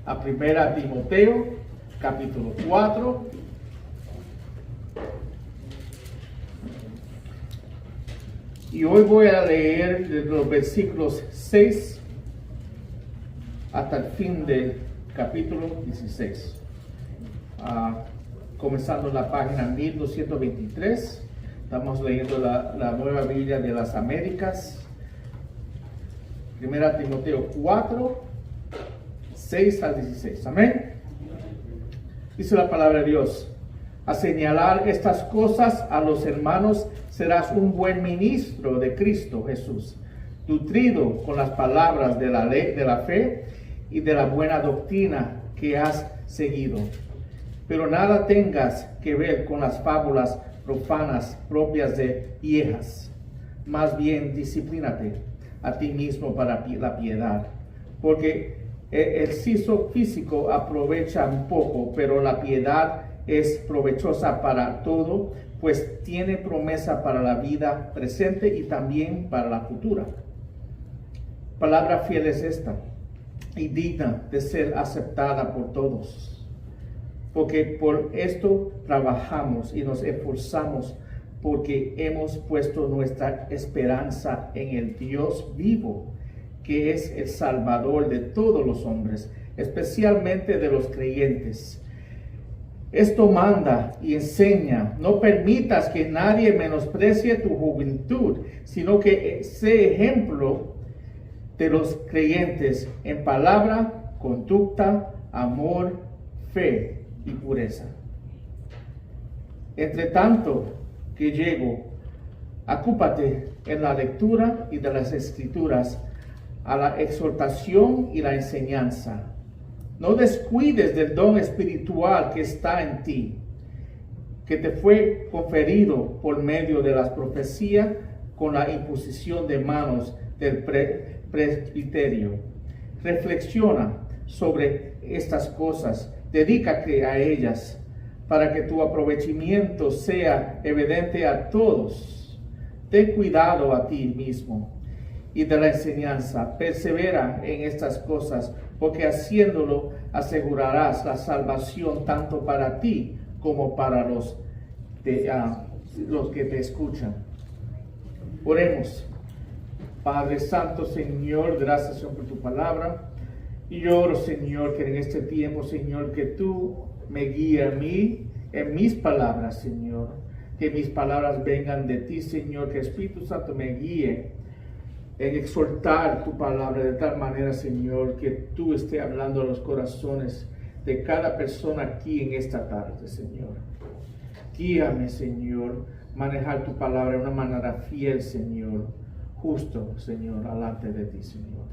a Primera Timoteo, capítulo 4. Y hoy voy a leer desde los versículos 6 hasta el fin del capítulo 16. Comenzando la página 1223. Estamos leyendo la Nueva Biblia de las Américas. Primera Timoteo 4, 6 al 16. Amén. Dice la palabra de Dios: a señalar estas cosas a los hermanos serás un buen ministro de Cristo Jesús, nutrido con las palabras de la ley, de la fe y de la buena doctrina que has seguido. Pero nada tengas que ver con las fábulas profanas propias de viejas. Más bien disciplínate a ti mismo para la piedad, porque el ejercicio físico aprovecha un poco, pero la piedad es provechosa para todo, pues tiene promesa para la vida presente y también para la futura. Palabra fiel es esta, y digna de ser aceptada por todos, porque por esto trabajamos y nos esforzamos, porque hemos puesto nuestra esperanza en el Dios vivo, que es el Salvador de todos los hombres, especialmente de los creyentes. Esto manda y enseña: no permitas que nadie menosprecie tu juventud, sino que sé ejemplo de los creyentes en palabra, conducta, amor, fe y pureza. Entre tanto que llego, ocúpate en la lectura y de las escrituras, a la exhortación y la enseñanza. No descuides del don espiritual que está en ti, que te fue conferido por medio de las profecías con la imposición de manos del presbiterio. Reflexiona sobre estas cosas, dedícate a ellas, para que tu aprovechamiento sea evidente a todos. Ten cuidado a ti mismo y de la enseñanza. Persevera en estas cosas, porque haciéndolo asegurarás la salvación tanto para ti como para los que te escuchan. Oremos. Padre Santo, Señor, gracias, Señor, por tu palabra. Y yo oro, Señor, que en este tiempo, Señor, que tú me guíes a mí en mis palabras, Señor. Que mis palabras vengan de ti, Señor. Que el Espíritu Santo me guíe en exhortar tu palabra de tal manera, Señor, que tú estés hablando a los corazones de cada persona aquí en esta tarde, Señor. Guíame, Señor, manejar tu palabra de una manera fiel, Señor, justo, Señor, delante de ti, Señor.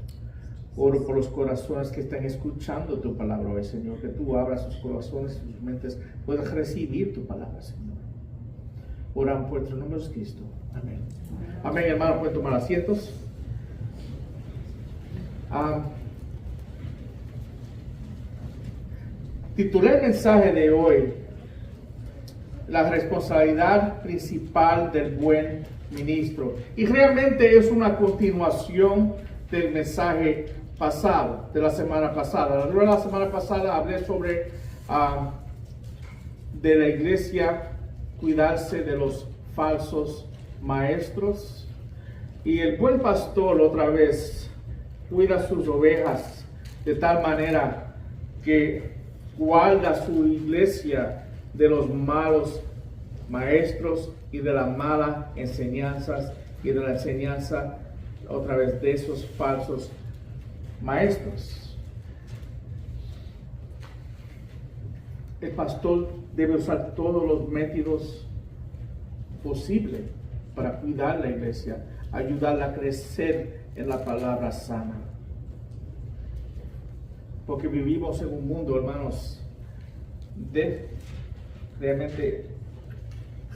Oro por los corazones que están escuchando tu palabra hoy, Señor, que tú abras sus corazones y sus mentes, puedas recibir tu palabra, Señor. Oramos por tu nombre, Cristo. Amén. Amén, hermano, pueden tomar asientos. Titulé el mensaje de hoy: la responsabilidad principal del buen ministro. Y realmente es una continuación del mensaje pasado, de la semana pasada. La semana pasada hablé sobre de la iglesia cuidarse de los falsos maestros. Y el buen pastor, otra vez, cuida sus ovejas de tal manera que guarda su iglesia de los malos maestros y de las malas enseñanzas y de la enseñanza otra vez de esos falsos maestros. El pastor debe usar todos los métodos posibles para cuidar la iglesia, ayudarla a crecer en la palabra sana. Porque vivimos en un mundo, hermanos, realmente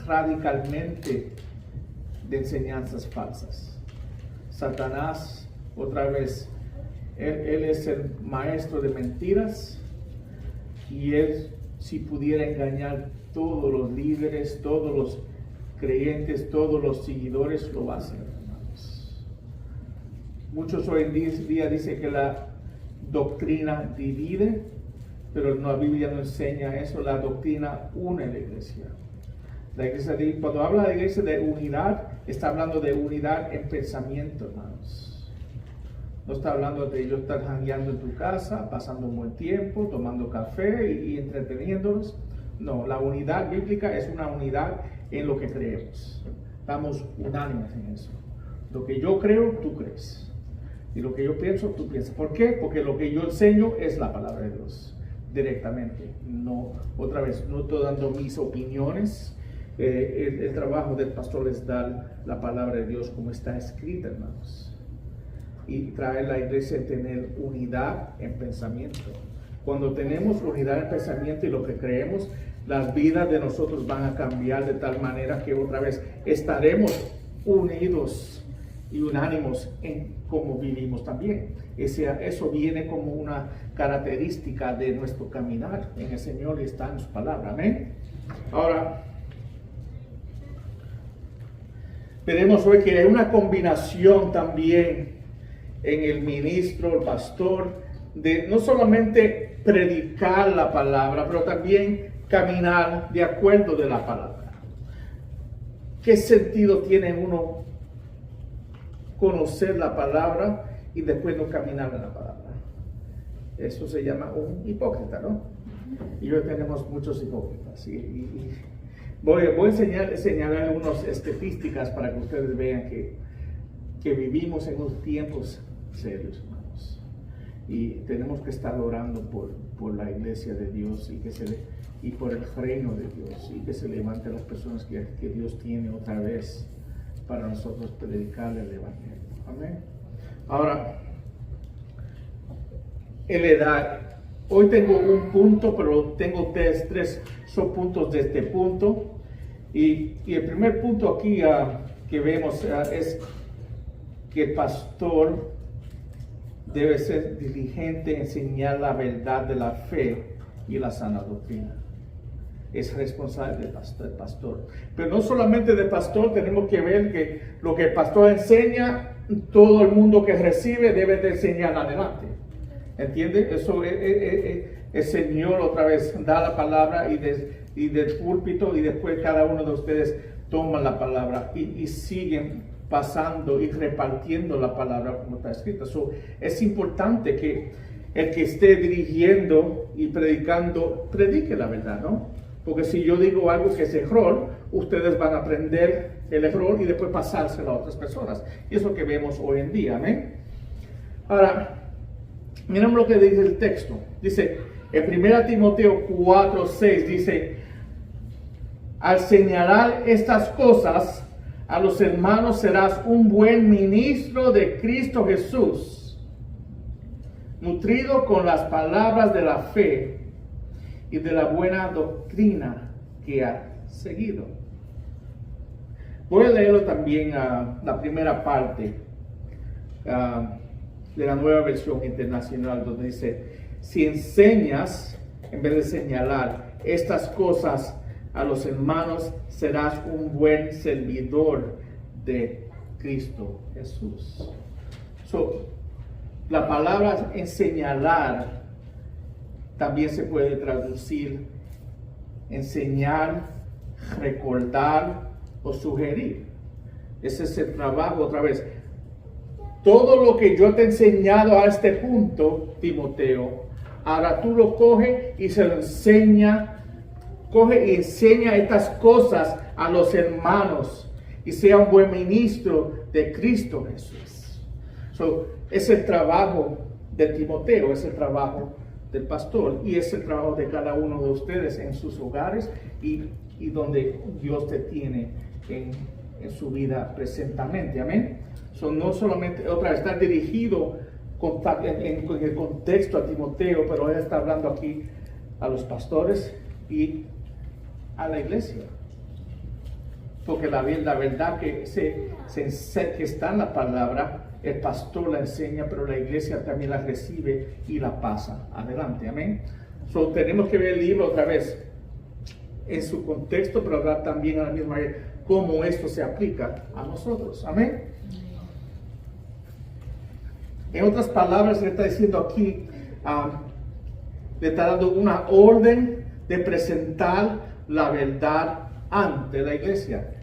radicalmente de enseñanzas falsas. Satanás, otra vez, él es el maestro de mentiras, y él, si pudiera engañar todos los líderes, todos los creyentes, todos los seguidores, lo hacen, hermanos. Muchos hoy en día dicen que doctrina divide, pero la Biblia no enseña eso. La doctrina une la iglesia. La iglesia, cuando habla de la iglesia de unidad, está hablando de unidad en pensamiento, hermanos. No está hablando de yo estar jangueando en tu casa, pasando un buen tiempo, tomando café y entreteniéndonos. No, la unidad bíblica es una unidad en lo que creemos. Estamos unánimes en eso. Lo que yo creo, tú crees. Y lo que yo pienso, tú piensas. ¿Por qué? Porque lo que yo enseño es la palabra de Dios, directamente. No, otra vez, no estoy dando mis opiniones. El trabajo del pastor es dar la palabra de Dios como está escrita, hermanos. Y traer la iglesia a tener unidad en pensamiento. Cuando tenemos unidad en pensamiento y lo que creemos, las vidas de nosotros van a cambiar de tal manera que otra vez estaremos unidos y unánimos en cómo vivimos también. Eso viene como una característica de nuestro caminar en el Señor y está en su palabra. Amén. Ahora, veremos hoy que hay una combinación también en el ministro, el pastor, de no solamente predicar la palabra, pero también caminar de acuerdo de la palabra. ¿Qué sentido tiene uno conocer la palabra y después no caminar en la palabra? Eso se llama un hipócrita, ¿no? Y hoy tenemos muchos hipócritas. Y voy a señalar algunas estadísticas para que ustedes vean que vivimos en unos tiempos serios, hermanos, y tenemos que estar orando por la iglesia de Dios y por el reino de Dios, y que se levanten las personas que Dios tiene otra vez para nosotros predicarle el evangelio. Amén. Ahora, en la edad, hoy tengo un punto, pero tengo tres subpuntos de este punto, y el primer punto aquí que vemos es que el pastor debe ser diligente en enseñar la verdad de la fe y la sana doctrina. Es responsable del pastor. Pero no solamente del pastor, tenemos que ver que lo que el pastor enseña, todo el mundo que recibe debe de enseñar adelante. ¿Entiende? Eso el Señor otra vez da la palabra y del púlpito, y después cada uno de ustedes toma la palabra y siguen pasando y repartiendo la palabra como está escrita. Es importante que el que esté dirigiendo y predicando, predique la verdad, ¿no? Porque si yo digo algo que es error, ustedes van a aprender el error y después pasárselo a otras personas. Y es lo que vemos hoy en día, ¿amén? Ahora, miramos lo que dice el texto. Dice, en 1 Timoteo 4:6 dice, al señalar estas cosas a los hermanos serás un buen ministro de Cristo Jesús, nutrido con las palabras de la fe y de la buena doctrina que ha seguido. Voy a leerlo también la primera parte de la Nueva Versión Internacional, donde dice, si enseñas, en vez de señalar, estas cosas a los hermanos, serás un buen servidor de Cristo Jesús. La palabra en señalar también se puede traducir enseñar, recordar o sugerir. Ese es el trabajo otra vez. Todo lo que yo te he enseñado a este punto, Timoteo, ahora tú lo coges y se lo enseña. Coge y enseña estas cosas a los hermanos y sea un buen ministro de Cristo Jesús. Es el trabajo de Timoteo, es el trabajo del pastor y es el trabajo de cada uno de ustedes en sus hogares y donde Dios te tiene en su vida presentamente. Amén. No solamente, otra vez, está dirigido en el contexto a Timoteo, pero él está hablando aquí a los pastores y a la iglesia, porque la verdad que que está en la palabra, el pastor la enseña, pero la iglesia también la recibe y la pasa adelante. Amén. Tenemos que ver el libro otra vez en su contexto, pero hablar también a la misma vez cómo esto se aplica a nosotros. Amén. En otras palabras, le está diciendo aquí, le está dando una orden de presentar la verdad ante la iglesia.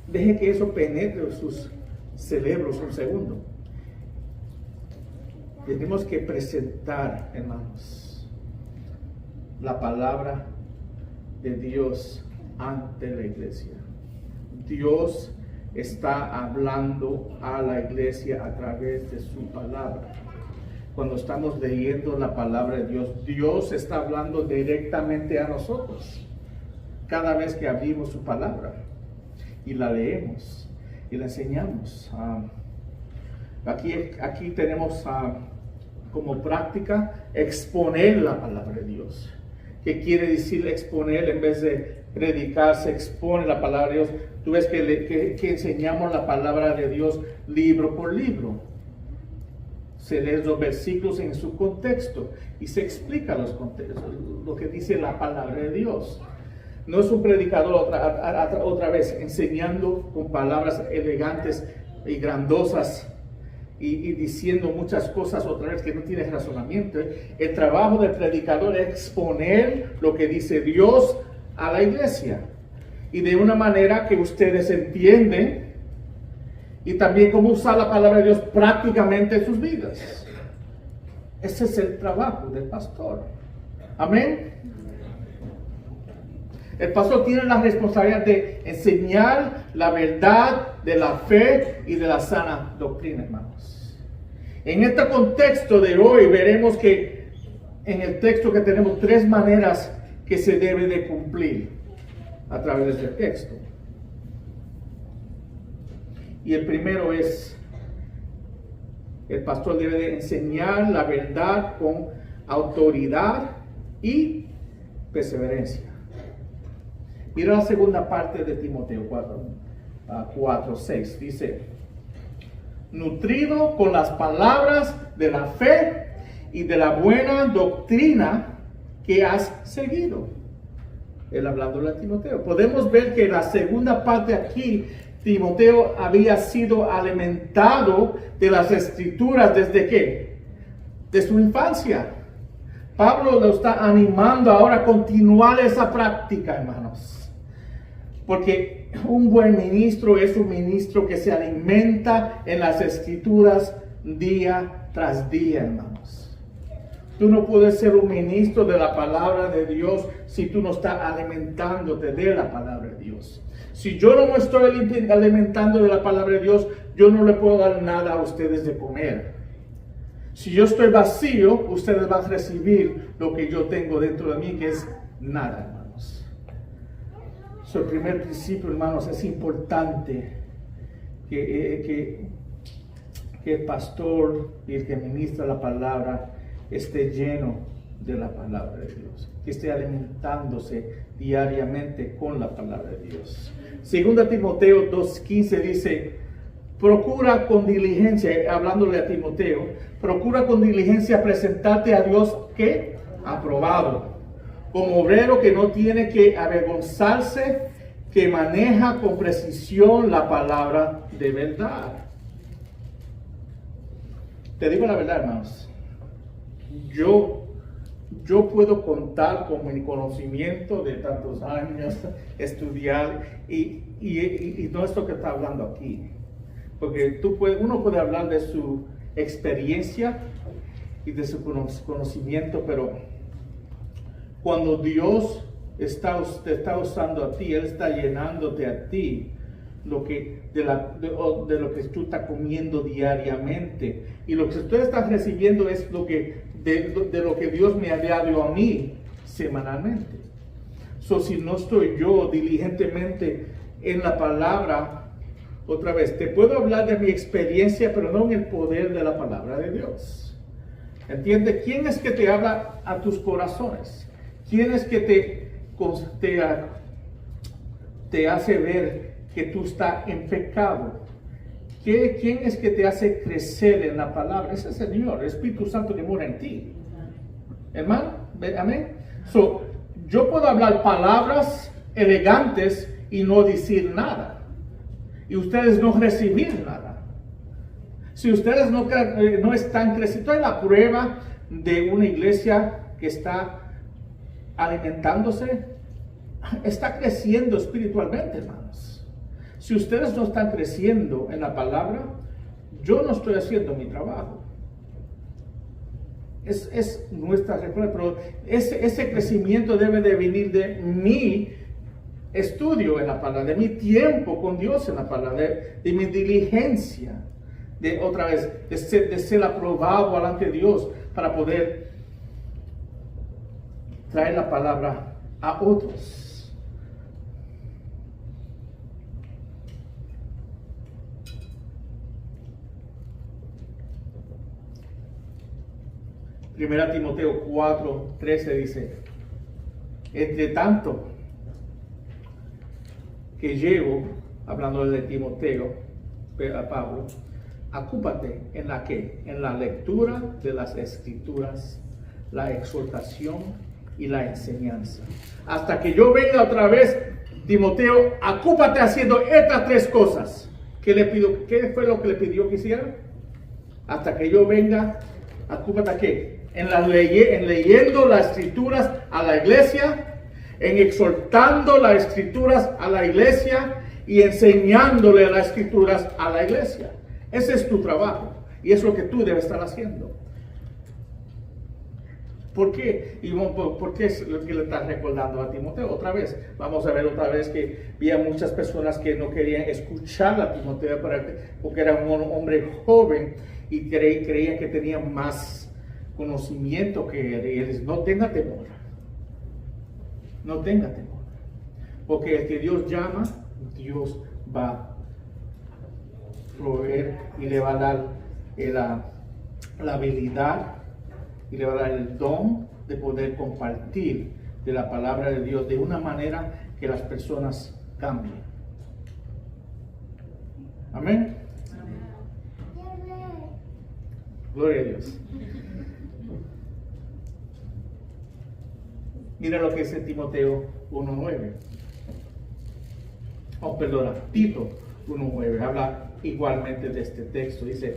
Deje que eso penetre en sus cerebros un segundo. Tenemos que presentar, hermanos, la palabra de Dios ante la iglesia. Dios está hablando a la iglesia a través de su palabra. Cuando estamos leyendo la palabra de Dios, Dios está hablando directamente a nosotros. Cada vez que abrimos su palabra y la leemos y la enseñamos. Aquí tenemos como práctica exponer la palabra de Dios. ¿Qué quiere decir exponer? En vez de predicar, se expone la palabra de Dios. Tú ves que enseñamos la palabra de Dios libro por libro. Se leen los versículos en su contexto y se explica los contextos, lo que dice la palabra de Dios. No es un predicador otra vez enseñando con palabras elegantes y grandosas y diciendo muchas cosas otra vez que no tiene razonamiento. El trabajo del predicador es exponer lo que dice Dios a la iglesia y de una manera que ustedes entienden, y también cómo usar la palabra de Dios prácticamente en sus vidas. Ese es el trabajo del pastor. Amén. El pastor tiene la responsabilidad de enseñar la verdad de la fe y de la sana doctrina, hermanos. En este contexto de hoy veremos que en el texto que tenemos 3 maneras que se debe de cumplir a través de este texto. Y el primero es, el pastor debe de enseñar la verdad con autoridad y perseverancia. Mira la segunda parte de Timoteo 4:6. Dice, nutrido con las palabras de la fe y de la buena doctrina que has seguido. Él hablando a Timoteo. Podemos ver que la segunda parte aquí, Timoteo había sido alimentado de las escrituras desde ¿qué? De su infancia. Pablo lo está animando ahora a continuar esa práctica, hermanos. Porque un buen ministro es un ministro que se alimenta en las escrituras día tras día, hermanos. Tú no puedes ser un ministro de la palabra de Dios si tú no estás alimentándote de la palabra de Dios. Si yo no me estoy alimentando de la palabra de Dios, yo no le puedo dar nada a ustedes de comer. Si yo estoy vacío, ustedes van a recibir lo que yo tengo dentro de mí, que es nada, hermanos. El primer principio, hermanos, es importante que el pastor y el que ministra la palabra esté lleno de la palabra de Dios, que esté alimentándose diariamente con la palabra de Dios. Segunda Timoteo 2:15 dice, procura con diligencia, hablándole a Timoteo, procura con diligencia presentarte a Dios que aprobado, como obrero que no tiene que avergonzarse, que maneja con precisión la palabra de verdad. Te digo la verdad, hermanos, yo puedo contar con mi conocimiento de tantos años, estudiar, y no es lo que está hablando aquí. Porque uno puede hablar de su experiencia y de su conocimiento, pero cuando Dios te está usando a ti, Él está llenándote a ti de lo que tú estás comiendo diariamente. Y lo que usted está recibiendo es de lo que Dios me ha dado a mí semanalmente. Si no estoy yo diligentemente en la palabra, otra vez, te puedo hablar de mi experiencia, pero no en el poder de la palabra de Dios. ¿Entiende? ¿Quién es que te habla a tus corazones? ¿Quién es que te hace ver que tú estás en pecado? ¿Quién es que te hace crecer en la palabra? Ese es el Señor, el Espíritu Santo que mora en ti. Hermano, amén. Yo puedo hablar palabras elegantes y no decir nada. Y ustedes no recibir nada. Si ustedes no están creciendo, es la prueba de una iglesia que está alimentándose, está creciendo espiritualmente, hermanos. Si ustedes no están creciendo en la palabra, yo no estoy haciendo mi trabajo. Es nuestra respuesta, pero ese crecimiento debe de venir de mi estudio en la palabra, de mi tiempo con Dios en la palabra, de mi diligencia, de ser aprobado delante de Dios para poder traer la palabra a otros. Primera Timoteo 4:13 dice: entre tanto que llego, hablando de Timoteo, a Pablo, ocúpate en la lectura de las Escrituras, la exhortación y la enseñanza. Hasta que yo venga otra vez, Timoteo, ocúpate haciendo estas 3 cosas. ¿Qué fue lo que le pidió que hiciera? Hasta que yo venga, ocúpate ¿qué? En leyendo las Escrituras a la iglesia, en exhortando las Escrituras a la iglesia y enseñándole las Escrituras a la iglesia. Ese es tu trabajo y es lo que tú debes estar haciendo. ¿Por qué? Y ¿por qué es lo que le estás recordando a Timoteo? Otra vez, vamos a ver otra vez que había muchas personas que no querían escuchar a Timoteo porque era un hombre joven y creían que tenía más conocimiento que él. Y él dice: no tenga temor. No tenga temor. Porque el que Dios llama, Dios va a proveer y le va a dar la habilidad y le va a dar el don de poder compartir de la palabra de Dios de una manera que las personas cambien. Amén. Gloria a Dios. Mira lo que dice Timoteo 1:9. Perdona, Tito 1:9. Habla igualmente de este texto. Dice: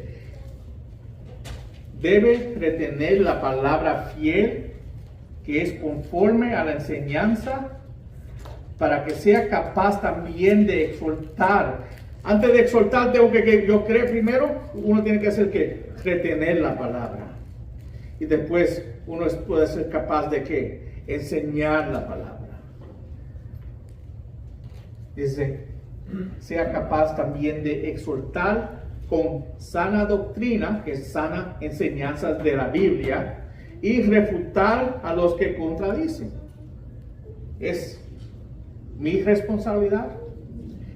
debe retener la palabra fiel que es conforme a la enseñanza, para que sea capaz también de exhortar. Antes de exhortar, tengo que yo creo primero, uno tiene que hacer que retener la palabra. Y después uno puede ser capaz de ¿qué? Enseñar la palabra. Dice: sea capaz también de exhortar con sana doctrina, que es sana enseñanzas de la Biblia, y refutar a los que contradicen. Es mi responsabilidad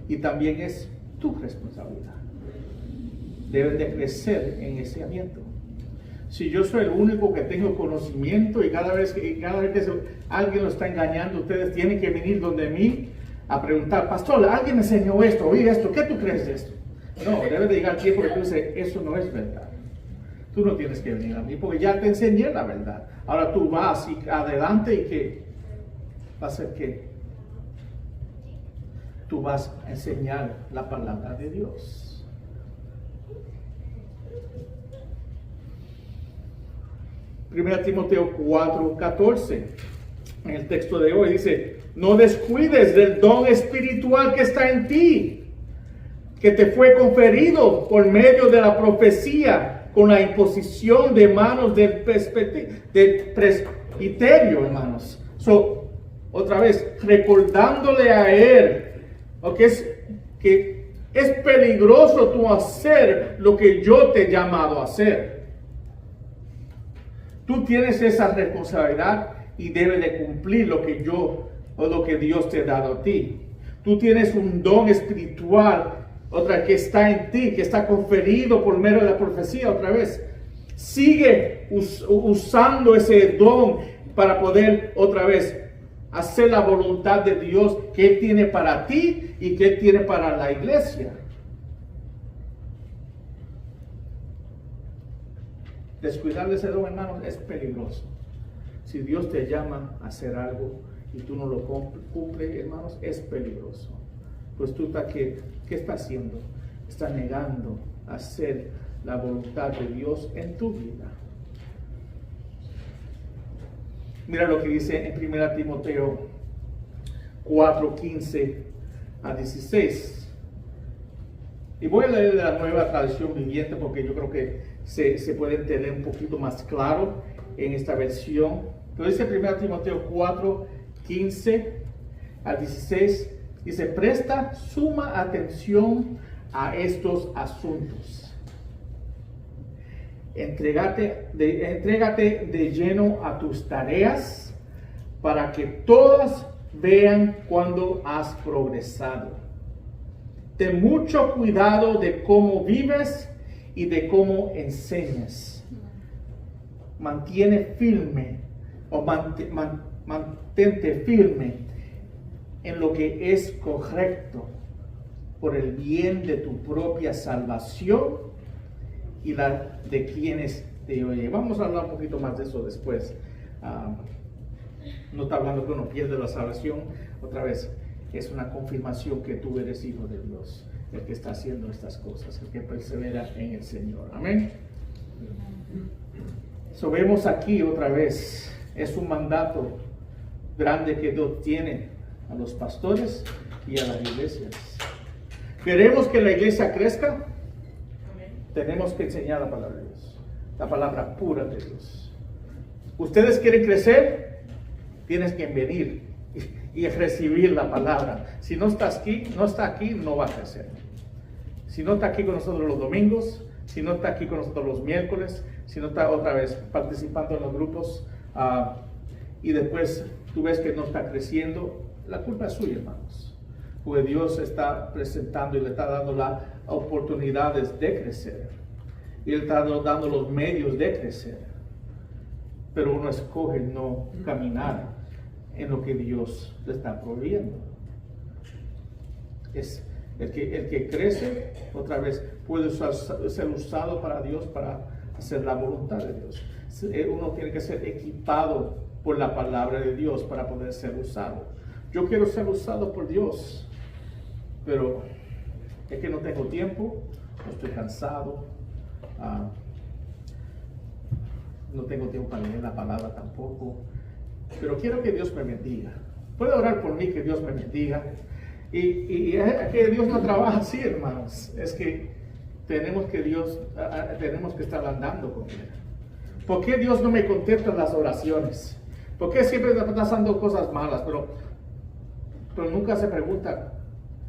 y también es tu responsabilidad. Debes de crecer en ese ambiente. Si yo soy el único que tengo conocimiento y cada vez que alguien lo está engañando, ustedes tienen que venir donde mí a preguntar: pastor, alguien me enseñó esto, oí esto, ¿qué tú crees de esto? No, debe de llegar tiempo que tú dices: eso no es verdad. Tú no tienes que venir a mí porque ya te enseñé la verdad. Ahora tú vas y adelante y ¿qué? ¿Va a ser qué? Tú vas a enseñar la palabra de Dios. Primera Timoteo 4:14. En el texto de hoy dice: no descuides del don espiritual que está en ti, que te fue conferido por medio de la profecía, con la imposición de manos del presbiterio, hermanos. Otra vez, recordándole a él, que es peligroso tú hacer lo que yo te he llamado a hacer. Tú tienes esa responsabilidad y debes de cumplir lo que Dios te ha dado a ti. Tú tienes un don espiritual, otra que está en ti, que está conferido por medio de la profecía. Otra vez, sigue usando ese don para poder otra vez hacer la voluntad de Dios que Él tiene para ti y que Él tiene para la iglesia. Descuidar de ese don, hermanos, es peligroso. Si Dios te llama a hacer algo y tú no lo cumples, hermanos, es peligroso. Pues tú ¿qué está haciendo? Está negando hacer la voluntad de Dios en tu vida. Mira lo que dice en 1 Timoteo 4:15 a 16. Y voy a leer la Nueva Traducción Viviente porque yo creo que se puede entender un poquito más claro en esta versión. Pero dice 1 Timoteo 4:15 a 16. Dice: presta suma atención a estos asuntos. Entrégate de lleno a tus tareas para que todas vean cuando has progresado. Ten mucho cuidado de cómo vives y de cómo enseñas. Mantente firme en lo que es correcto por el bien de tu propia salvación y la de quienes te oyen. Vamos a hablar un poquito más de eso después. No está hablando que uno pierde la salvación. Otra vez, es una confirmación que tú eres hijo de Dios, el que está haciendo estas cosas, el que persevera en el Señor. Amén. So, vemos aquí otra vez, es un mandato grande que Dios tiene a los pastores y a las iglesias. ¿Queremos que la iglesia crezca? Tenemos que enseñar la palabra de Dios, la palabra pura de Dios. ¿Ustedes quieren crecer? Tienes que venir y recibir la palabra. Si no estás aquí, no va a crecer. Si no está aquí con nosotros los domingos, si no está aquí con nosotros los miércoles, si no está otra vez participando en los grupos, y después tú ves que no está creciendo, la culpa es suya, hermanos. Porque Dios está presentando y le está dando las oportunidades de crecer. Y Él está dando los medios de crecer. Pero uno escoge no caminar en lo que Dios le está proveyendo. Es el que crece, otra vez, puede ser usado para Dios, para hacer la voluntad de Dios. Uno tiene que ser equipado por la palabra de Dios para poder ser usado. Yo quiero ser usado por Dios, pero es que no tengo tiempo, no estoy cansado, no tengo tiempo para leer la palabra tampoco, pero quiero que Dios me bendiga. Puede orar por mí, que Dios me bendiga. Y es que Dios no trabaja así, hermanos. Es que tenemos que estar andando con Él. ¿Por qué Dios no me contesta las oraciones? ¿Por qué siempre está pasando cosas malas? Pero nunca se pregunta,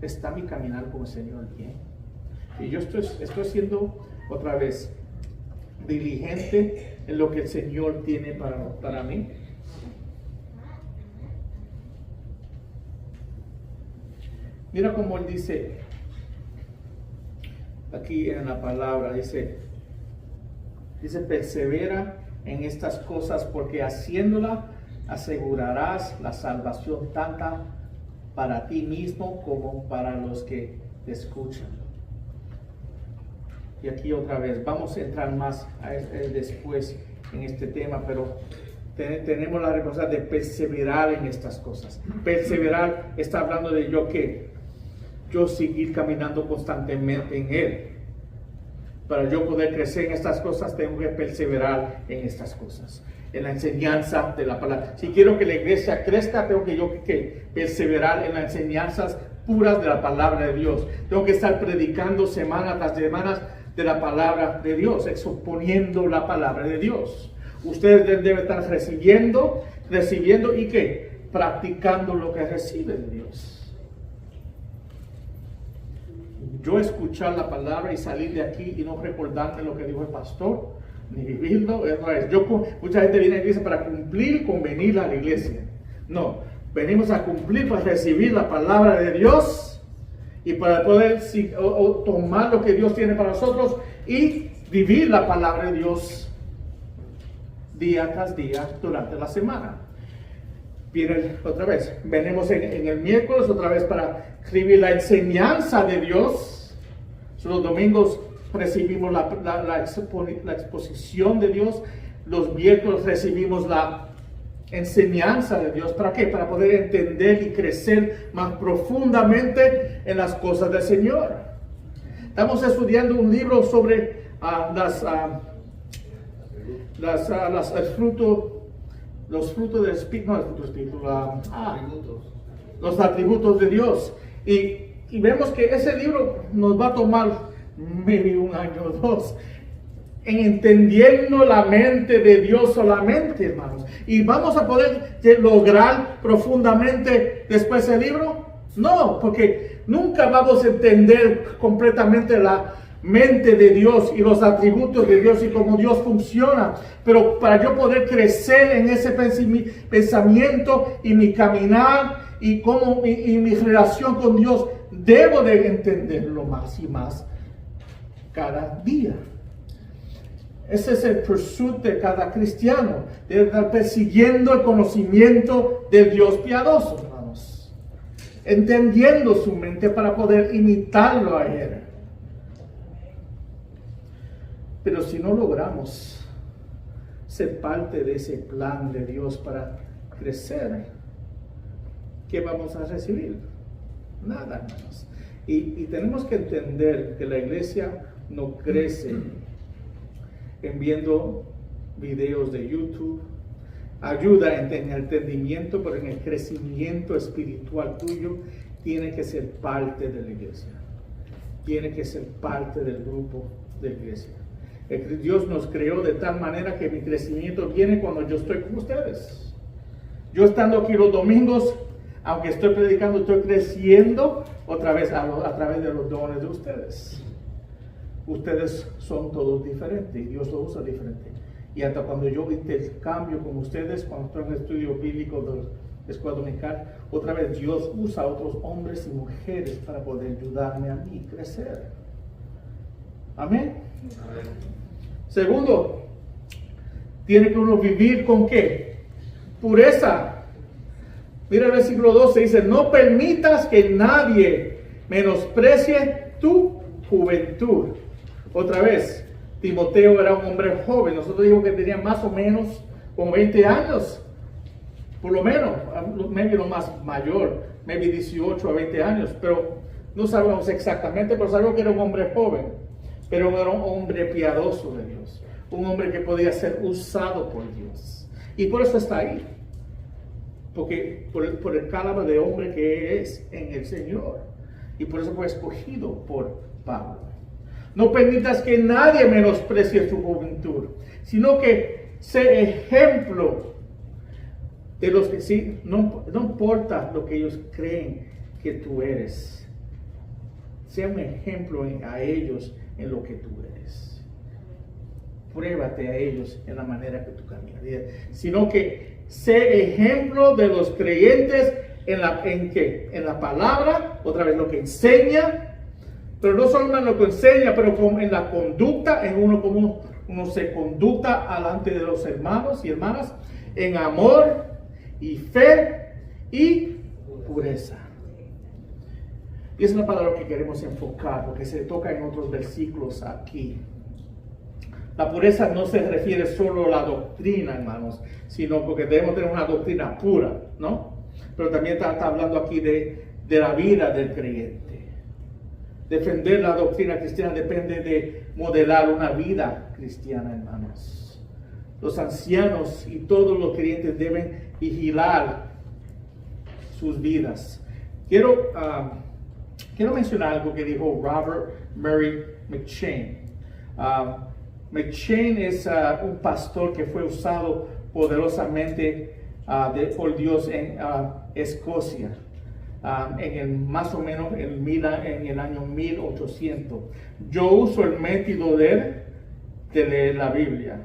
¿está mi caminar con el Señor bien? Y yo estoy siendo otra vez diligente en lo que el Señor tiene para mí. Mira cómo Él dice aquí en la palabra, dice persevera en estas cosas, porque haciéndola asegurarás la salvación tanto para ti mismo como para los que te escuchan. Y aquí otra vez, vamos a entrar más después en este tema, pero tenemos la responsabilidad de perseverar en estas cosas. Perseverar está hablando de yo seguir caminando constantemente en Él. Para yo poder crecer en estas cosas, tengo que perseverar en estas cosas, en la enseñanza de la palabra. Si quiero que la iglesia crezca, tengo que perseverar en las enseñanzas puras de la palabra de Dios. Tengo que estar predicando semana tras semana de la palabra de Dios, exponiendo la palabra de Dios. Ustedes deben estar recibiendo y practicando lo que reciben de Dios. Yo escuchar la palabra y salir de aquí y no recordarme lo que dijo el pastor, ni vivirlo. Mucha gente viene a la iglesia para cumplir con venir a la iglesia. No, venimos a cumplir para recibir la palabra de Dios y para poder tomar lo que Dios tiene para nosotros y vivir la palabra de Dios día tras día durante la semana. Viene otra vez, venimos en el miércoles otra vez para escribir la enseñanza de Dios. Los domingos recibimos la exposición de Dios. Los miércoles recibimos la enseñanza de Dios. ¿Para qué? Para poder entender y crecer más profundamente en las cosas del Señor. Estamos estudiando un libro sobre los frutos del Espíritu, no el fruto del Espíritu, los atributos de Dios. Y vemos que ese libro nos va a tomar medio un año o dos en entendiendo la mente de Dios solamente, hermanos. ¿Y vamos a poder lograr profundamente después el libro? No, porque nunca vamos a entender completamente la mente de Dios y los atributos de Dios y cómo Dios funciona. Pero para yo poder crecer en ese pensamiento y mi caminar y mi relación con Dios, debo de entenderlo más y más cada día. Ese es el pursuit de cada cristiano, de estar persiguiendo el conocimiento del Dios piadoso, hermanos. Entendiendo su mente para poder imitarlo a Él. Pero si no logramos ser parte de ese plan de Dios para crecer, ¿qué vamos a recibir? Nada, hermanos. Y tenemos que entender que la iglesia no crece en viendo videos de YouTube. Ayuda en el entendimiento, pero en el crecimiento espiritual tuyo tiene que ser parte de la iglesia. Tiene que ser parte del grupo de la iglesia. Dios nos creó de tal manera que mi crecimiento viene cuando yo estoy con ustedes. Yo estando aquí los domingos, aunque estoy predicando, estoy creciendo otra vez a través de los dones de ustedes. Ustedes son todos diferentes y Dios los usa diferente. Y hasta cuando yo intercambio con ustedes, cuando estoy en el estudio bíblico de la escuela dominical, otra vez Dios usa a otros hombres y mujeres para poder ayudarme a mí a crecer. Amén. Amén. Segundo, tiene que uno vivir con ¿qué? Pureza. Mira el versículo 12, dice, no permitas que nadie menosprecie tu juventud. Otra vez, Timoteo era un hombre joven. Nosotros dijimos que tenía más o menos como 20 años. Por lo menos, maybe lo más mayor, maybe 18 a 20 años. Pero no sabemos exactamente, pero sabemos que era un hombre joven. Pero era un hombre piadoso de Dios. Un hombre que podía ser usado por Dios. Y por eso está ahí. Porque por el calibre de hombre que es en el Señor. Y por eso fue escogido por Pablo. No permitas que nadie menosprecie tu juventud, sino que sé ejemplo de los que sí, no importa lo que ellos creen que tú eres. Sea un ejemplo a ellos en lo que tú eres. Pruébate a ellos en la manera que tú caminas. Sino que sé ejemplo de los creyentes en la palabra, otra vez lo que enseña. Pero no solo en lo que enseña, pero como en la conducta, en como uno se conducta delante de los hermanos y hermanas, en amor y fe y pureza. Y esa es la palabra que queremos enfocar, porque se toca en otros versículos aquí. La pureza no se refiere solo a la doctrina, hermanos, sino porque debemos tener una doctrina pura, ¿no? Pero también está hablando aquí de la vida del creyente. Defender la doctrina cristiana depende de modelar una vida cristiana, hermanos. Los ancianos y todos los creyentes deben vigilar sus vidas. Quiero mencionar algo que dijo Robert Murray McCheyne. McCheyne es un pastor que fue usado poderosamente por Dios en Escocia. Más o menos en el año 1800. Yo uso el método de leer la Biblia.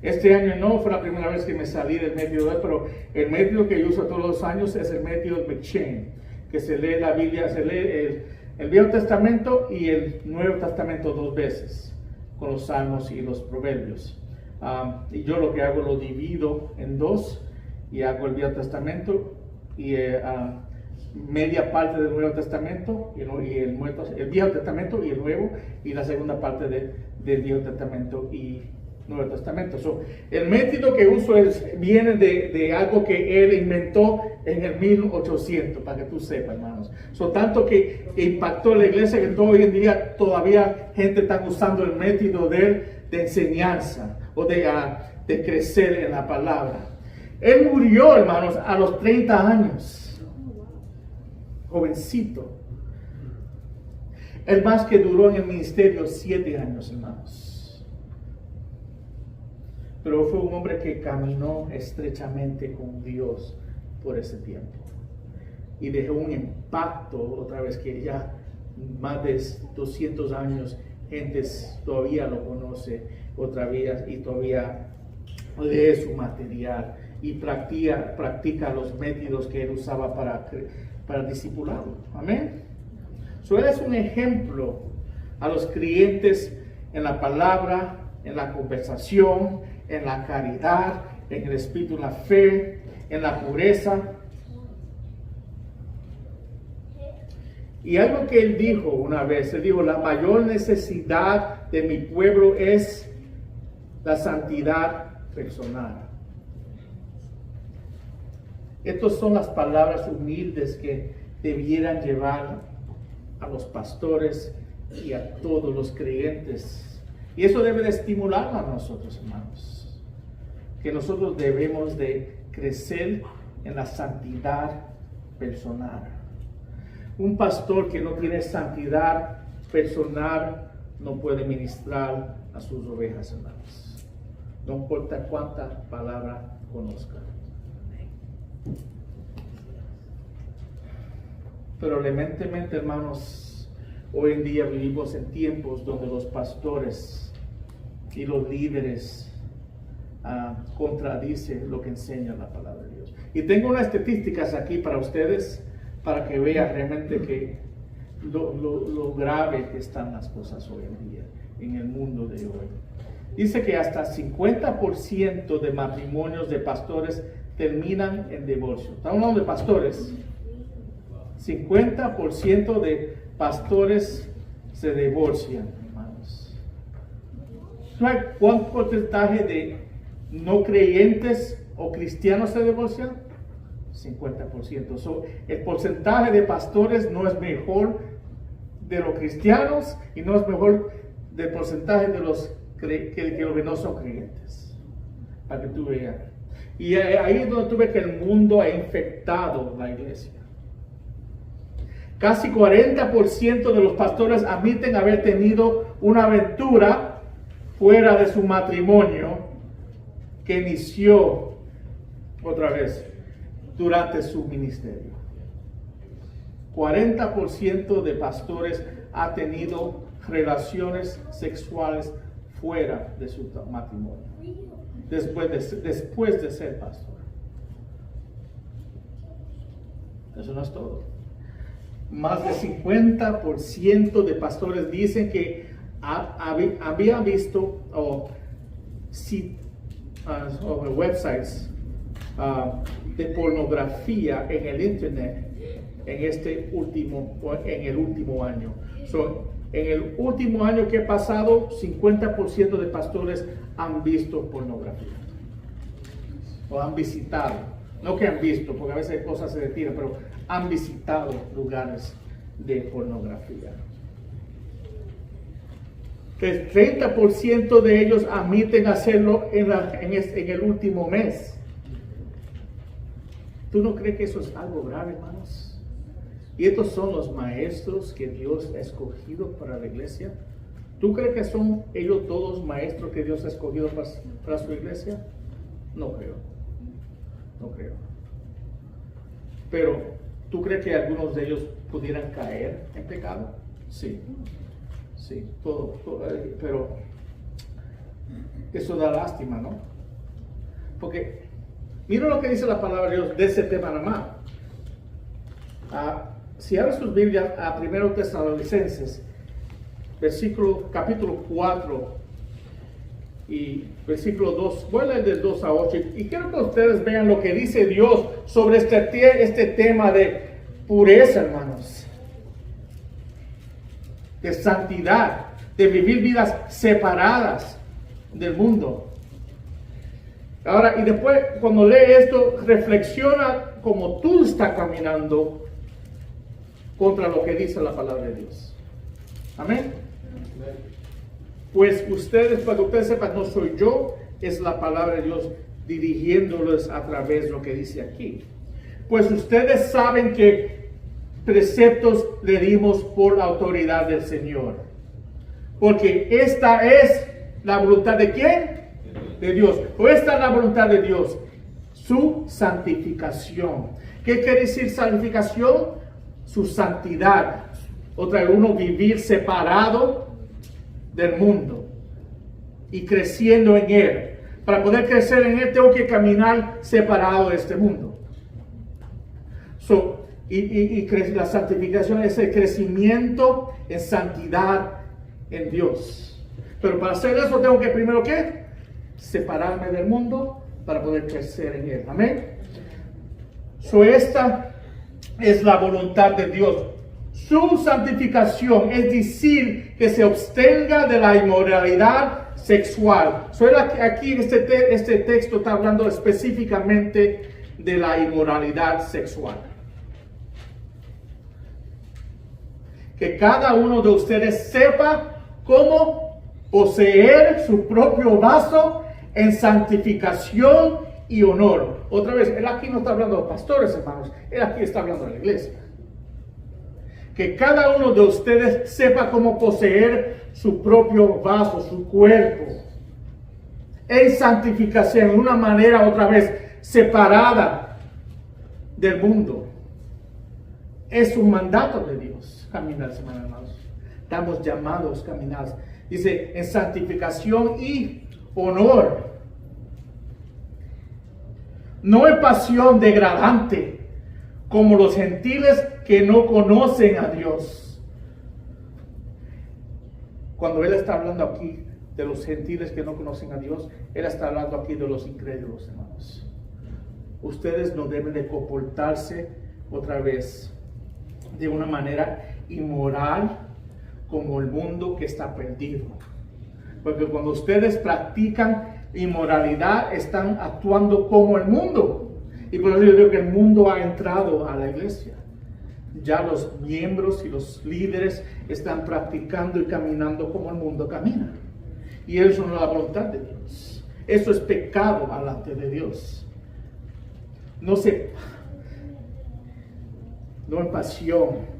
Este año no fue la primera vez que me salí del método de él, pero el método que yo uso todos los años es el método de McCheyne, que se lee la Biblia, se lee el Viejo Testamento y el Nuevo Testamento 2 veces, con los Salmos y los Proverbios. Y yo lo que hago lo divido en dos y hago el Viejo Testamento y media parte del Nuevo Testamento y el Viejo Testamento y el Nuevo, y la segunda parte del Viejo Testamento y Nuevo Testamento. El método que uso viene de algo que él inventó en el 1800, para que tú sepas, hermanos. Tanto que impactó la iglesia que hoy en día todavía gente está usando el método de él de enseñanza o de crecer en la palabra. Él murió, hermanos, a los 30 años. Jovencito. El más que duró en el ministerio 7 años, hermanos. Pero fue un hombre que caminó estrechamente con Dios por ese tiempo. Y dejó un impacto, otra vez que ya más de 200 años, gente todavía lo conoce otra vez y todavía lee su material y practica los métodos que él usaba para discipularlo. Amén. Él es un ejemplo a los creyentes en la palabra, en la conversación, en la caridad, en el espíritu, en la fe, en la pureza. Y algo que él dijo una vez, él dijo, la mayor necesidad de mi pueblo es la santidad personal. Estas son las palabras humildes que debieran llevar a los pastores y a todos los creyentes. Y eso debe de estimular a nosotros, hermanos, que nosotros debemos de crecer en la santidad personal. Un pastor que no tiene santidad personal no puede ministrar a sus ovejas, hermanos. No importa cuánta palabra conozca. Pero lamentablemente, hermanos, hoy en día vivimos en tiempos donde los pastores y los líderes contradicen lo que enseña la palabra de Dios. Y tengo unas estadísticas aquí para ustedes, para que vean realmente que lo grave que están las cosas hoy en día, en el mundo de hoy. Dice que hasta 50% de matrimonios de pastores terminan en divorcio. Estamos hablando de pastores. 50% de pastores se divorcian, hermanos. ¿Sabes cuánto porcentaje de no creyentes o cristianos se divorcian? 50%. El porcentaje de pastores no es mejor de los cristianos y no es mejor del porcentaje de los que no son creyentes. Para que tú veas. Y ahí es donde tú ves que el mundo ha infectado la iglesia. Casi 40% de los pastores admiten haber tenido una aventura fuera de su matrimonio que inició otra vez durante su ministerio. 40% de pastores ha tenido relaciones sexuales fuera de su matrimonio, después de ser pastor. Eso no es todo. Más de 50% de pastores dicen que habían visto websites de pornografía en el internet en el último año. En el último año que ha pasado, 50% de pastores han visto pornografía o han visitado. No que han visto, porque a veces cosas se retiran, pero han visitado lugares de pornografía. El 30% de ellos admiten hacerlo en el último mes. ¿Tú no crees que eso es algo grave, hermanos? Y estos son los maestros que Dios ha escogido para la iglesia. ¿Tú crees que son ellos todos maestros que Dios ha escogido para su iglesia? No creo. No creo. Pero, ¿tú crees que algunos de ellos pudieran caer en pecado? Sí. Sí, todo, pero eso da lástima, ¿no? Porque, mira lo que dice la palabra de Dios de ese tema nada más. Si abres sus Biblias a 1 Tesalonicenses, capítulo 4 y versículo 2, voy a leer del 2 a 8 y quiero que ustedes vean lo que dice Dios sobre este tema de pureza, hermanos, de santidad, de vivir vidas separadas del mundo. Ahora, y después, cuando lee esto, reflexiona como tú estás caminando contra lo que dice la palabra de Dios. Amén. Pues ustedes, para que ustedes sepan, no soy yo, es la palabra de Dios dirigiéndolos a través de lo que dice aquí. Pues ustedes saben que preceptos le dimos por la autoridad del Señor. Porque esta es la voluntad de ¿quién? De Dios. O esta es la voluntad de Dios. Su santificación. ¿Qué quiere decir santificación? Su santidad. Otra vez, uno vivir separado del mundo y creciendo en él. Para poder crecer en él tengo que caminar separado de este mundo. La santificación es el crecimiento en santidad en Dios. Pero para hacer eso tengo que primero ¿qué? Separarme del mundo para poder crecer en él. Amén. Esta es la voluntad de Dios. Su santificación es decir que se abstenga de la inmoralidad sexual. Aquí este texto está hablando específicamente de la inmoralidad sexual. Que cada uno de ustedes sepa cómo poseer su propio vaso en santificación y honor. Otra vez, él aquí no está hablando de pastores, hermanos. Él aquí está hablando de la iglesia. Que cada uno de ustedes sepa cómo poseer su propio vaso, su cuerpo, en santificación, de una manera otra vez separada del mundo. Es un mandato de Dios caminar, hermanos. Estamos llamados a caminar. Dice, en santificación y honor. No en pasión degradante, como los gentiles que no conocen a Dios. Cuando él está hablando aquí de los gentiles que no conocen a Dios, él está hablando aquí de los incrédulos, hermanos. Ustedes no deben de comportarse otra vez de una manera inmoral como el mundo que está perdido. Porque cuando ustedes practican inmoralidad, están actuando como el mundo. Y por eso yo digo que el mundo ha entrado a la iglesia. Ya los miembros y los líderes están practicando y caminando como el mundo camina. Y eso no es la voluntad de Dios. Eso es pecado delante de Dios. No en pasión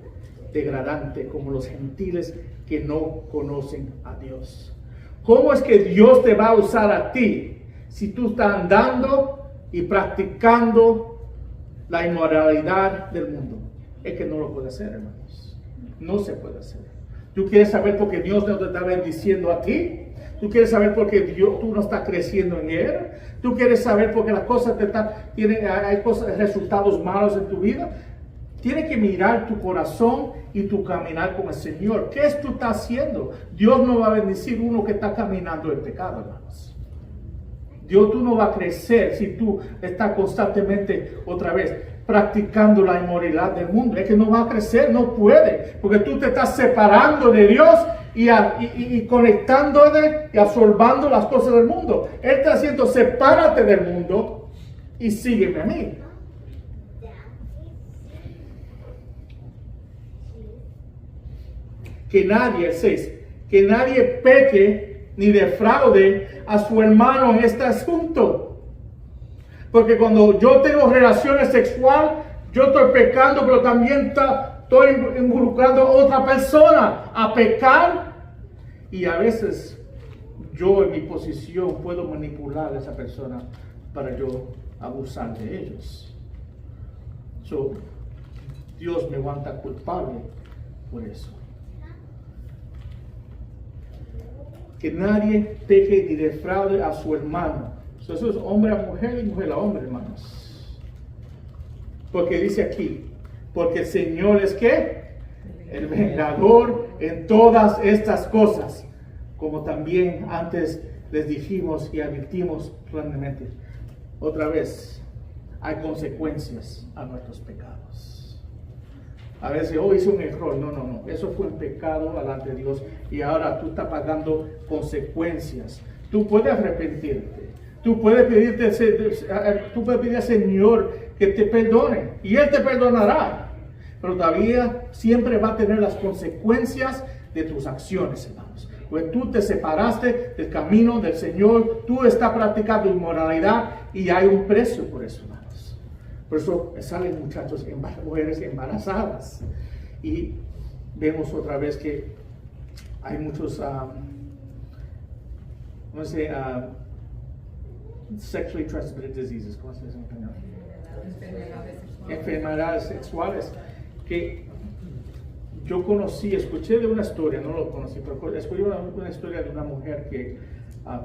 degradante como los gentiles que no conocen a Dios. ¿Cómo es que Dios te va a usar a ti si tú estás andando y practicando la inmoralidad del mundo? Es que no lo puede hacer, hermanos. No se puede hacer. ¿Tú quieres saber por qué Dios no te está bendiciendo a ti? ¿Tú quieres saber por qué tú no estás creciendo en Él? ¿Tú quieres saber por qué las cosas hay resultados malos en tu vida? Tienes que mirar tu corazón y tu caminar con el Señor. ¿Qué es tú estás haciendo? Dios no va a bendecir uno que está caminando en pecado, hermanos. Dios, tú no vas a crecer si tú estás constantemente otra vez practicando la inmoralidad del mundo. Es que no va a crecer, no puede, porque tú te estás separando de Dios y conectándote y absorbando las cosas del mundo. Él está haciendo, sepárate del mundo y sígueme a mí. Que nadie peque ni defraude a su hermano en este asunto. Porque cuando yo tengo relaciones sexuales, yo estoy pecando, pero también estoy involucrando a otra persona a pecar. Y a veces yo en mi posición puedo manipular a esa persona para yo abusar de ellos. Dios me aguanta culpable por eso. Que nadie peque ni defraude a su hermano. Eso es hombre a mujer y mujer a hombre, hermanos. Porque dice aquí, porque el Señor es ¿qué? El vengador en todas estas cosas. Como también antes les dijimos y advertimos grandemente. Otra vez, hay consecuencias a nuestros pecados. A veces, hice un error. No. Eso fue un pecado delante de Dios. Y ahora tú estás pagando consecuencias. Tú puedes arrepentirte. Tú puedes pedirte, tú puedes pedir al Señor que te perdone y Él te perdonará. Pero todavía siempre va a tener las consecuencias de tus acciones, hermanos. Pues tú te separaste del camino del Señor, tú estás practicando inmoralidad y hay un precio por eso, hermanos. Por eso salen muchachos, mujeres embarazadas. Y vemos otra vez que hay muchos, sexually transmitted diseases, ¿cómo se dice en español? Enfermedades sexuales que yo escuché de una historia, no lo conocí, pero escuché una historia de una mujer que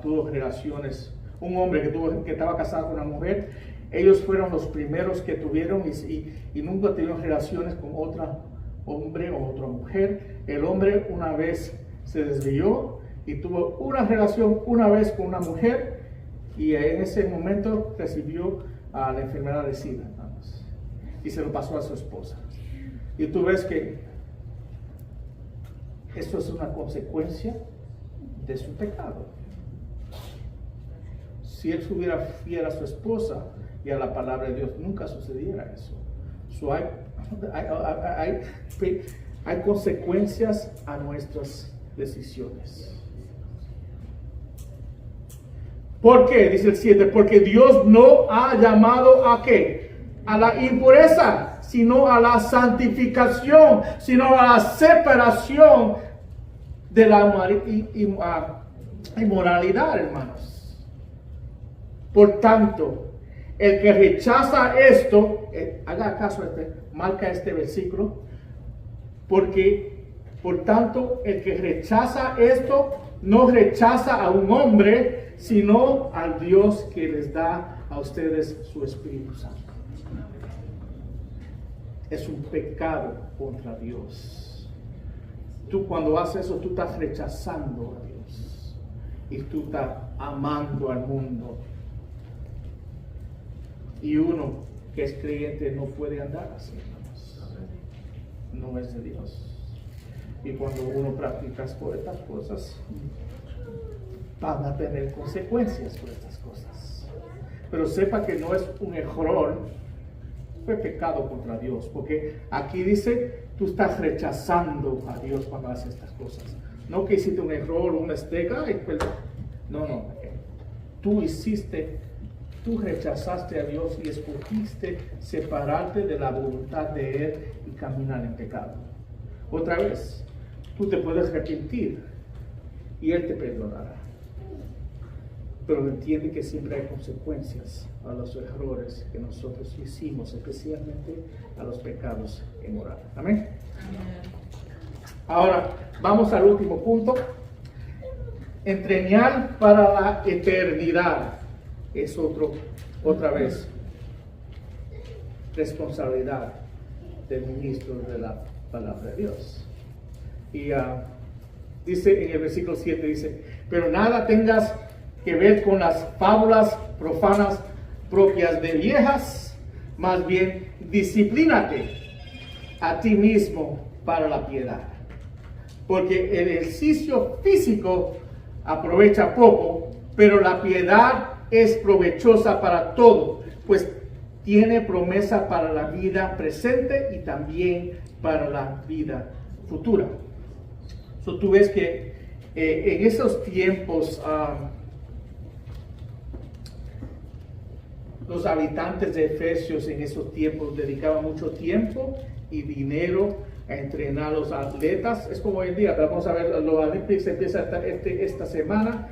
tuvo relaciones, un hombre que estaba casado con una mujer. Ellos fueron los primeros que tuvieron y nunca tuvieron relaciones con otro hombre o otra mujer. El hombre una vez se desvió y tuvo una relación una vez con una mujer y en ese momento recibió la enfermedad de SIDA, hermanos, y se lo pasó a su esposa. Y tú ves que esto es una consecuencia de su pecado. Si él estuviera fiel a su esposa y a la palabra de Dios, nunca sucediera eso. Hay consecuencias a nuestras decisiones. ¿Por qué? Dice el 7, porque Dios no ha llamado a ¿qué? A la impureza, sino a la santificación, sino a la separación de la inmoralidad, hermanos. Por tanto, el que rechaza esto, haga caso marca este versículo, porque por tanto el que rechaza esto no rechaza a un hombre, sino al Dios que les da a ustedes su Espíritu Santo. Es un pecado contra Dios. Tú cuando haces eso, tú estás rechazando a Dios y tú estás amando al mundo. Y uno que es creyente no puede andar así, hermanos. No es de Dios. Y cuando uno practica por estas cosas, van a tener consecuencias por estas cosas. Pero sepa que no es un error, fue pecado contra Dios. Porque aquí dice, tú estás rechazando a Dios cuando haces estas cosas. No que hiciste un error, una estega, no. Tú rechazaste a Dios y escogiste separarte de la voluntad de Él y caminar en pecado. Otra vez, tú te puedes arrepentir y Él te perdonará. Pero entiende que siempre hay consecuencias a los errores que nosotros hicimos, especialmente a los pecados inmorales. Amén. Ahora, vamos al último punto. Entrenar para la eternidad es otra vez responsabilidad del ministro de la palabra de Dios. Y dice en el versículo 7, dice, pero nada tengas que ver con las fábulas profanas propias de viejas, más bien disciplínate a ti mismo para la piedad. Porque el ejercicio físico aprovecha poco, pero la piedad es provechosa para todo, pues tiene promesa para la vida presente y también para la vida futura. Tú ves que en esos tiempos los habitantes de Efesios en esos tiempos dedicaban mucho tiempo y dinero a entrenar a los atletas. Es como hoy en día, vamos a ver, los Olympics empieza esta semana.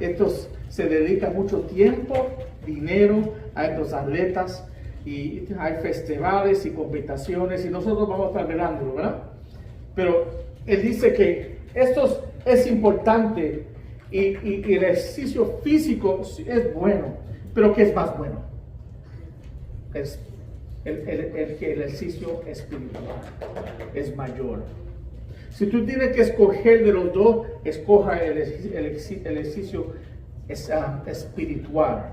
Estos se dedican mucho tiempo, dinero a estos atletas y hay festivales y competiciones y nosotros vamos a estar mirándolo, ¿verdad? Pero él dice que esto es importante y el ejercicio físico es bueno, pero ¿qué es más bueno? Es el ejercicio espiritual es mayor. Si tú tienes que escoger de los dos, escoja el ejercicio espiritual.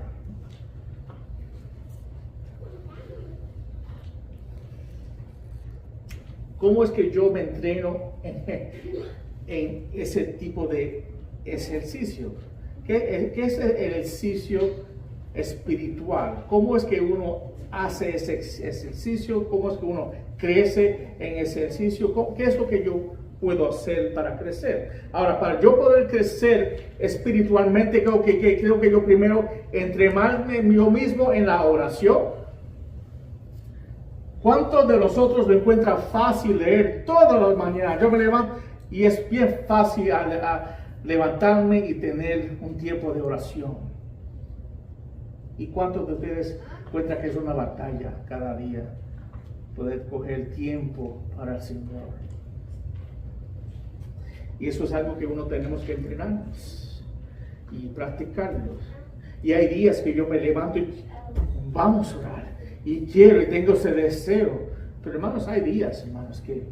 ¿Cómo es que yo me entreno en ese tipo de ejercicio? ¿Qué es el ejercicio espiritual? ¿Cómo es que uno hace ese ejercicio? ¿Cómo es que uno crece en ese ejercicio? ¿Qué es lo que yo puedo hacer para crecer? Ahora, para yo poder crecer espiritualmente, creo que yo primero entrenarme yo mismo en la oración. ¿Cuántos de nosotros lo encuentran fácil leer todas las mañanas? Yo me levanto y es bien fácil a levantarme y tener un tiempo de oración. ¿Y cuántos de ustedes encuentran que es una batalla cada día poder coger tiempo para el Señor? Y eso es algo que uno tenemos que entrenarnos y practicarlo. Y hay días que yo me levanto y vamos a orar. Y quiero y tengo ese deseo. Pero hermanos, hay días, hermanos, que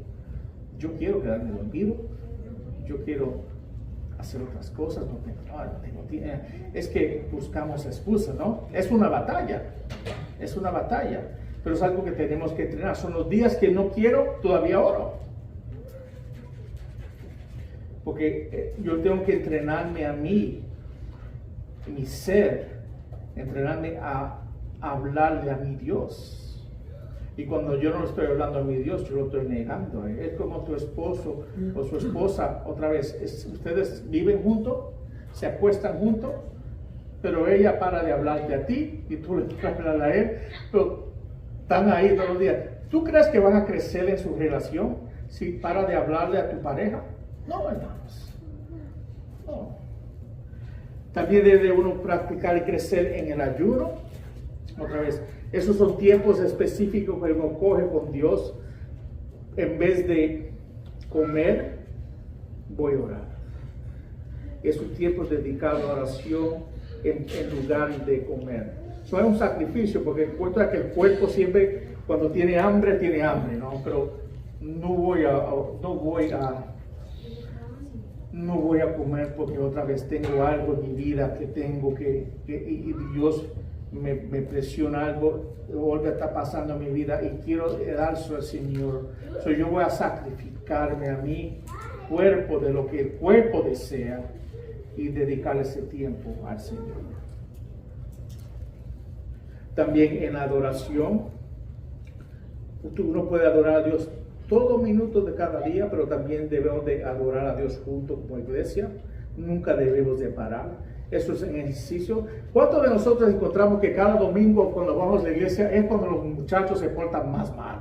yo quiero quedarme dormido. Yo quiero hacer otras cosas. No tengo tiempo. Es que buscamos excusas, ¿no? Es una batalla. Es una batalla. Pero es algo que tenemos que entrenar. Son los días que no quiero, todavía oro. Porque yo tengo que entrenarme a mí, mi ser, entrenarme a hablarle a mi Dios. Y cuando yo no estoy hablando a mi Dios, yo lo estoy negando. Es como tu esposo o su esposa, otra vez, ustedes viven juntos, se acuestan juntos, pero ella para de hablarte a ti y tú le tocas hablar a él, pero están ahí todos los días. ¿Tú crees que van a crecer en su relación si para de hablarle a tu pareja? No, hermanos. No. También debe uno practicar y crecer en el ayuno. Otra vez, esos son tiempos específicos que uno coge con Dios. En vez de comer, voy a orar. Es un tiempo dedicado a oración en lugar de comer. Eso es un sacrificio, porque encuentra que el cuerpo siempre, cuando tiene hambre, ¿no? Pero no voy a comer porque otra vez tengo algo en mi vida que tengo y Dios me presiona algo, algo está pasando en mi vida y quiero dárselo al Señor. Yo voy a sacrificarme a mi cuerpo de lo que el cuerpo desea y dedicar ese tiempo al Señor. También en la adoración, uno puede adorar a Dios todo minuto de cada día, pero también debemos de adorar a Dios juntos como iglesia. Nunca debemos de parar. Eso es en ejercicio. ¿Cuántos de nosotros encontramos que cada domingo cuando vamos a la iglesia es cuando los muchachos se portan más mal?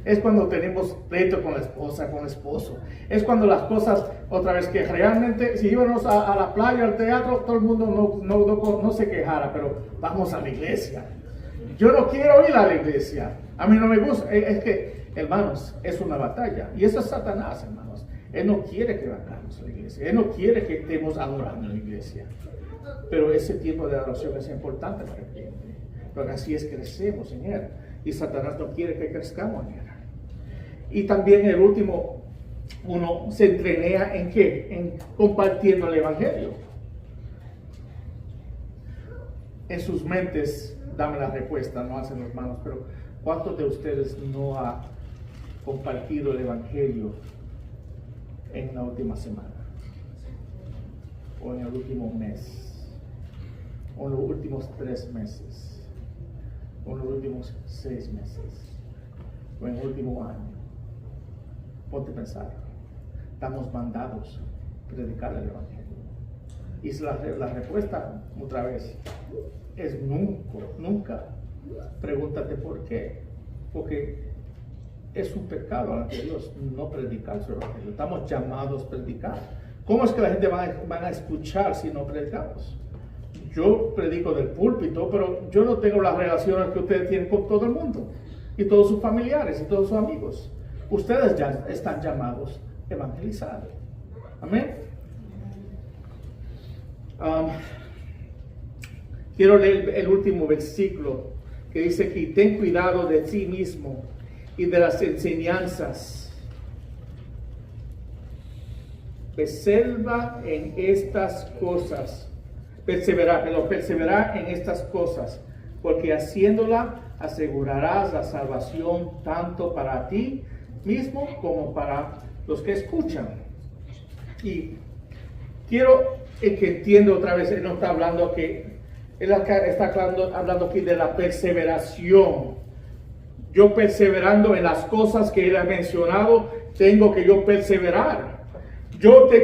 Es cuando tenemos pleito con la esposa, con el esposo. Es cuando las cosas, otra vez, que realmente si íbamos a la playa, al teatro, todo el mundo no se quejara, pero vamos a la iglesia. Yo no quiero ir a la iglesia. A mí no me gusta. Es que, hermanos, es una batalla. Y eso es Satanás, hermanos. Él no quiere que vayamos a la iglesia. Él no quiere que estemos adorando en la iglesia. Pero ese tiempo de adoración es importante para el cliente. Porque así es que crecemos en él. Y Satanás no quiere que crezcamos en él. Y también el último, uno se entrenea en ¿qué? En compartiendo el evangelio. En sus mentes, dame la respuesta, no hacen los manos, pero ¿cuántos de ustedes no ha compartido el evangelio en la última semana? O en el último mes, o en los últimos 3 meses, o en los últimos 6 meses, o en el último año. Ponte a pensar, estamos mandados a predicar el evangelio. Y la respuesta, otra vez, es nunca. Pregúntate por qué. Porque es un pecado ante Dios no predicar su evangelio. Estamos llamados a predicar. ¿Cómo es que la gente va a escuchar si no predicamos? Yo predico del púlpito, pero yo no tengo las relaciones que ustedes tienen con todo el mundo, y todos sus familiares, y todos sus amigos. Ustedes ya están llamados a evangelizar. Amén. Quiero leer el último versículo que dice que ten cuidado de ti mismo y de las enseñanzas. Persevera en estas cosas. Persevera en estas cosas, porque haciéndola asegurarás la salvación tanto para ti mismo como para los que escuchan. Y quiero el que entiende otra vez, él no está hablando aquí, él está hablando aquí de la perseveración. Yo perseverando en las cosas que él ha mencionado, tengo que yo perseverar.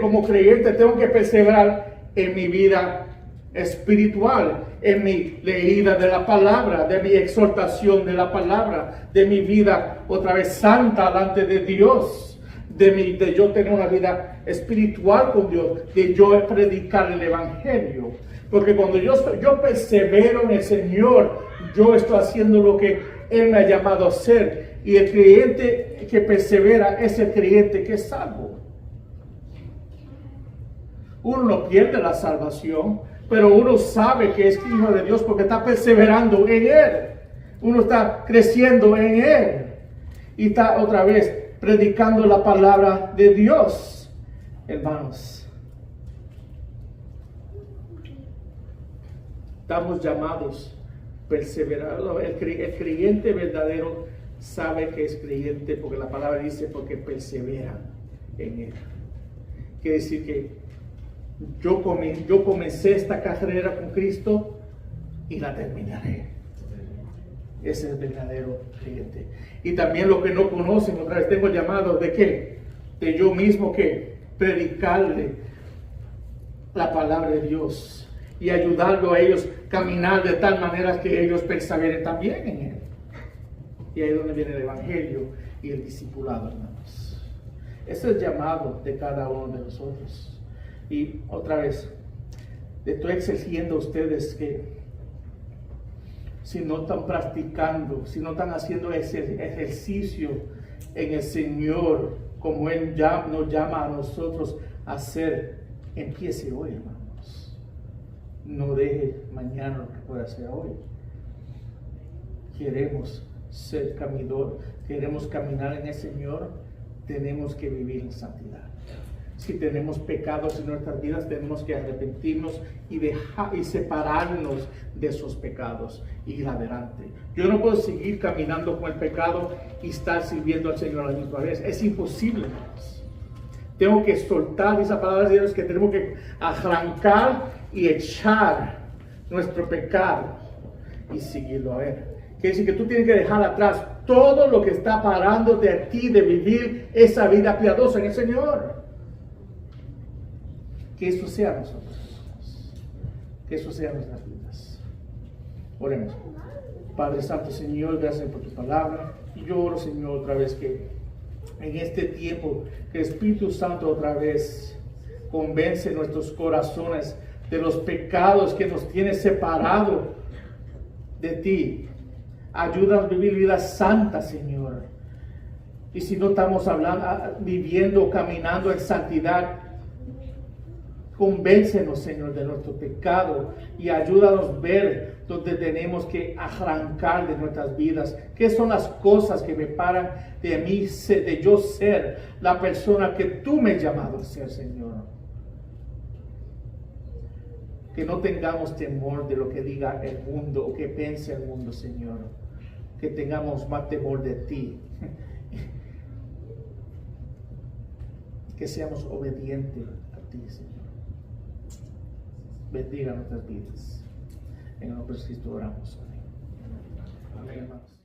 Como creyente tengo que perseverar en mi vida espiritual, en mi leída de la palabra, de mi exhortación de la palabra, de mi vida otra vez santa delante de Dios, de yo tener una vida espiritual con Dios, de yo predicar el evangelio. Porque cuando yo persevero en el Señor, yo estoy haciendo lo que Él me ha llamado a hacer. Y el creyente que persevera es el creyente que es salvo. Uno no pierde la salvación, pero uno sabe que es hijo de Dios porque está perseverando en Él. Uno está creciendo en Él. Y está otra vez predicando la palabra de Dios. Hermanos, estamos llamados a perseverar. El creyente verdadero sabe que es creyente porque la palabra dice porque persevera en Él. Quiere decir que yo comencé esta carrera con Cristo y la terminaré. Ese es el verdadero creyente. Y también los que no conocen, otra vez tengo llamado de qué? De yo mismo que predicarle la palabra de Dios y ayudarlo a ellos a caminar de tal manera que ellos perseveren también en Él. Y ahí es donde viene el evangelio y el discipulado, hermanos. Ese es el llamado de cada uno de nosotros. Y otra vez, estoy exigiendo a ustedes que si no están practicando, si no están haciendo ese ejercicio en el Señor, como Él nos llama a nosotros a hacer, empiece hoy, hermanos. No deje mañana lo que pueda hacer hoy. Queremos ser caminador, queremos caminar en el Señor, tenemos que vivir en santidad. Si tenemos pecados en nuestras vidas, tenemos que arrepentirnos y separarnos de esos pecados y ir adelante. Yo no puedo seguir caminando con el pecado y estar sirviendo al Señor a la misma vez. Es imposible, hermanos. Tengo que soltar esas palabras de Dios, que tenemos que arrancar y echar nuestro pecado y seguirlo a Él. Quiere decir que tú tienes que dejar atrás todo lo que está parándote a ti de vivir esa vida piadosa en el Señor. Que eso sea nosotros. Que eso sea nuestras vidas. Oremos. Padre Santo, Señor, gracias por tu palabra. Y yo oro, Señor, otra vez que en este tiempo, que el Espíritu Santo otra vez convence nuestros corazones de los pecados que nos tienen separado de ti. Ayúdanos a vivir vidas santas, Señor. Y si no estamos viviendo, caminando en santidad, convéncenos, Señor, de nuestro pecado y ayúdanos a ver donde tenemos que arrancar de nuestras vidas. ¿Qué son las cosas que me paran de mí, de yo ser la persona que tú me has llamado a ser, Señor? Que no tengamos temor de lo que diga el mundo o que piense el mundo, Señor. Que tengamos más temor de ti. Que seamos obedientes a ti, Señor. Bendiga nuestras vidas. En el nombre de Cristo oramos. Amén. Amén, hermanos.